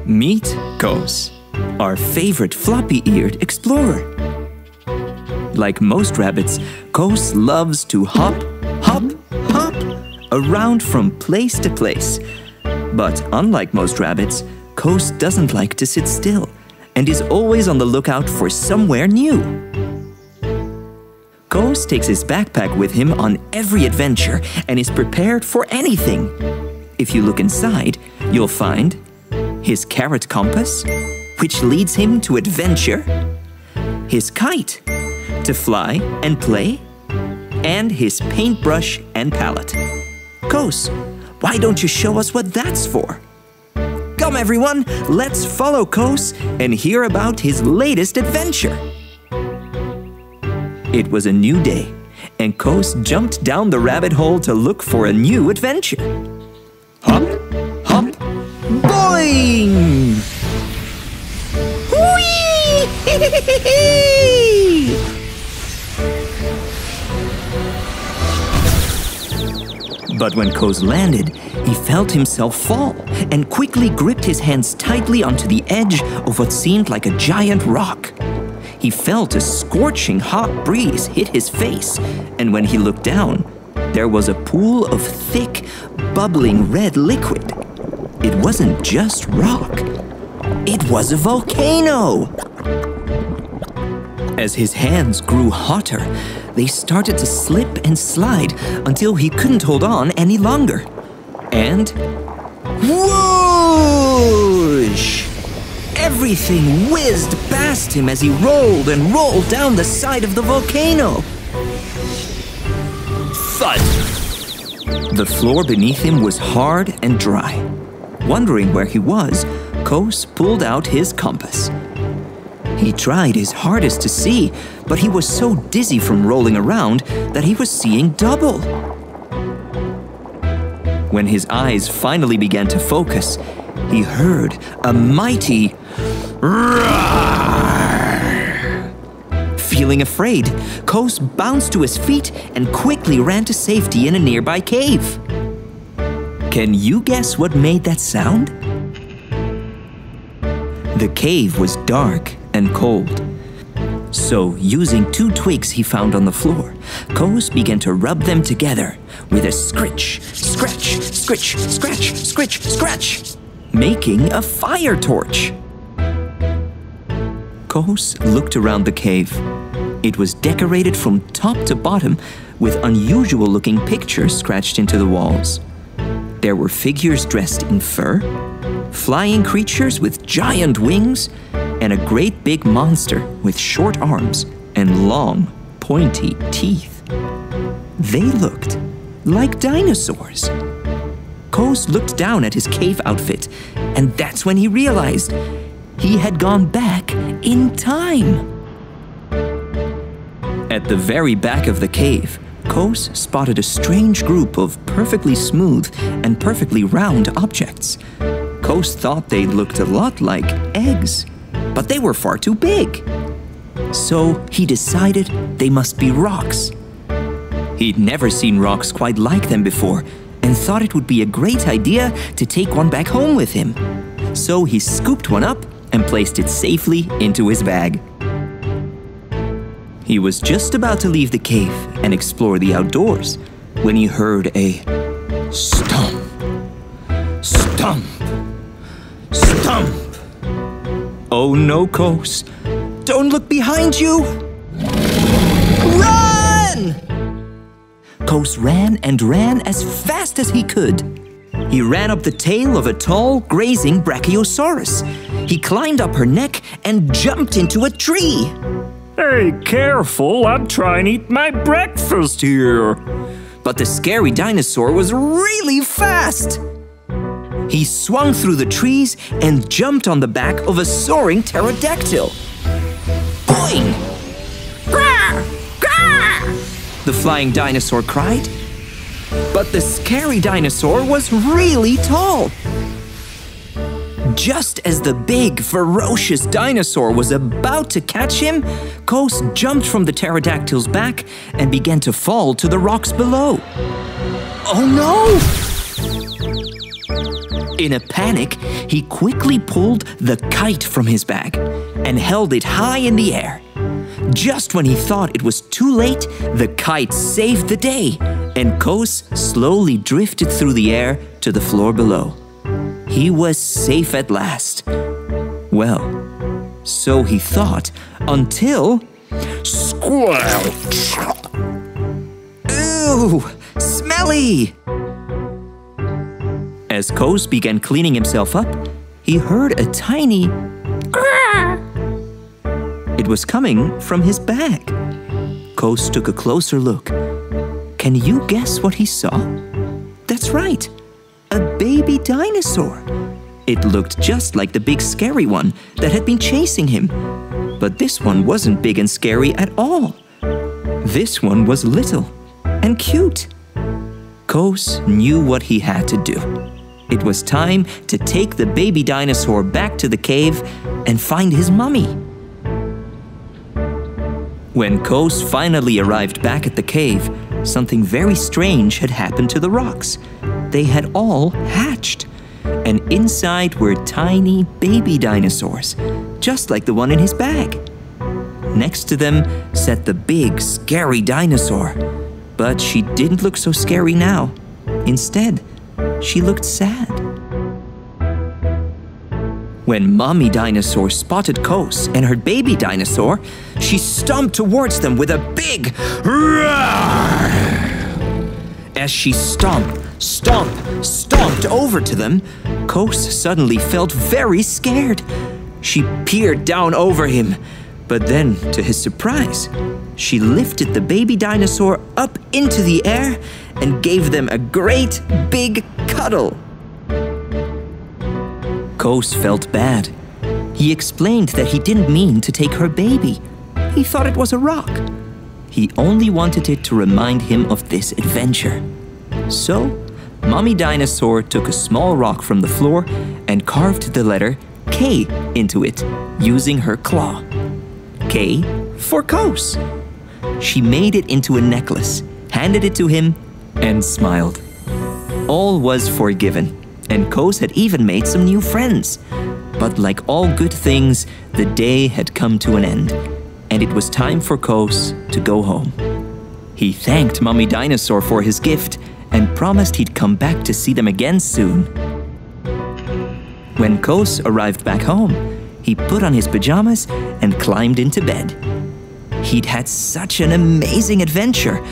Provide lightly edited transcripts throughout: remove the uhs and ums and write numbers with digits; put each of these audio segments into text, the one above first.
Meet Koos, our favorite floppy-eared explorer. Like most rabbits, Koos loves to hop, hop, hop around from place to place. But unlike most rabbits, Koos doesn't like to sit still and is always on the lookout for somewhere new. Koos takes his backpack with him on every adventure and is prepared for anything. If you look inside, you'll find his carrot compass, which leads him to adventure, his kite, to fly and play, and his paintbrush and palette. Koos, why don't you show us what that's for? Come everyone, let's follow Koos and hear about his latest adventure. It was a new day, and Koos jumped down the rabbit hole to look for a new adventure. Hop, hop, boing! Whee! But when Koos landed, he felt himself fall and quickly gripped his hands tightly onto the edge of what seemed like a giant rock. He felt a scorching hot breeze hit his face, and when he looked down, there was a pool of thick, bubbling red liquid. It wasn't just rock. It was a volcano! As his hands grew hotter, they started to slip and slide until he couldn't hold on any longer. And whoosh! Everything whizzed past him as he rolled and rolled down the side of the volcano. Thud! The floor beneath him was hard and dry. Wondering where he was, Koos pulled out his compass. He tried his hardest to see, but he was so dizzy from rolling around that he was seeing double. When his eyes finally began to focus, he heard a mighty roar. Feeling afraid, Koos bounced to his feet and quickly ran to safety in a nearby cave. Can you guess what made that sound? The cave was dark and cold. So, using 2 twigs he found on the floor, Koos began to rub them together with a scritch, scratch, scritch, scratch, scritch, scratch, making a fire torch. Koos looked around the cave. It was decorated from top to bottom with unusual-looking pictures scratched into the walls. There were figures dressed in fur, flying creatures with giant wings, and a great big monster with short arms and long, pointy teeth. They looked like dinosaurs. Koos looked down at his cave outfit, and that's when he realized he had gone back in time. At the very back of the cave, Koos spotted a strange group of perfectly smooth and perfectly round objects. Koos thought they looked a lot like eggs, but they were far too big. So he decided they must be rocks. He'd never seen rocks quite like them before and thought it would be a great idea to take one back home with him. So he scooped one up and placed it safely into his bag. He was just about to leave the cave and explore the outdoors when he heard a stomp, stomp, stomp. Oh no, Koos, don't look behind you! Run! Koos ran and ran as fast as he could. He ran up the tail of a tall, grazing brachiosaurus. He climbed up her neck and jumped into a tree. Hey, careful, I'm trying to eat my breakfast here. But the scary dinosaur was really fast. He swung through the trees and jumped on the back of a soaring pterodactyl. Boing! Grah! Grah! The flying dinosaur cried. But the scary dinosaur was really tall. Just as the big, ferocious dinosaur was about to catch him, Koos jumped from the pterodactyl's back and began to fall to the rocks below. Oh no! In a panic, he quickly pulled the kite from his bag and held it high in the air. Just when he thought it was too late, the kite saved the day, and Koos slowly drifted through the air to the floor below. He was safe at last. Well, so he thought, until... Squelch! Ew! Smelly! As Koos began cleaning himself up, he heard a tiny... It was coming from his bag. Koos took a closer look. Can you guess what he saw? That's right, a baby dinosaur. It looked just like the big scary one that had been chasing him. But this one wasn't big and scary at all. This one was little and cute. Koos knew what he had to do. It was time to take the baby dinosaur back to the cave and find his mummy. When Koos finally arrived back at the cave, something very strange had happened to the rocks. They had all hatched, and inside were tiny baby dinosaurs, just like the one in his bag. Next to them sat the big, scary dinosaur, but she didn't look so scary now. Instead, she looked sad. When Mommy Dinosaur spotted Koos and her baby dinosaur, she stomped towards them with a big roar. As she stomped over to them, Koos suddenly felt very scared. She peered down over him, but then, to his surprise, she lifted the baby dinosaur up into the air and gave them a great big cuddle. Koos felt bad. He explained that he didn't mean to take her baby. He thought it was a rock. He only wanted it to remind him of this adventure. So, Mommy Dinosaur took a small rock from the floor and carved the letter K into it using her claw. K for Koos. She made it into a necklace, handed it to him, and smiled. All was forgiven, and Koos had even made some new friends. But like all good things, the day had come to an end, and it was time for Koos to go home. He thanked Mommy Dinosaur for his gift and promised he'd come back to see them again soon. When Koos arrived back home, he put on his pajamas and climbed into bed. He'd had such an amazing adventure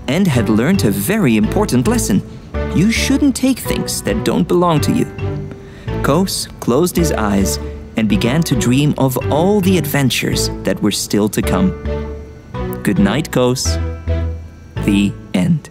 and had learned a very important lesson. You shouldn't take things that don't belong to you. Koos closed his eyes and began to dream of all the adventures that were still to come. Good night, Koos. The end.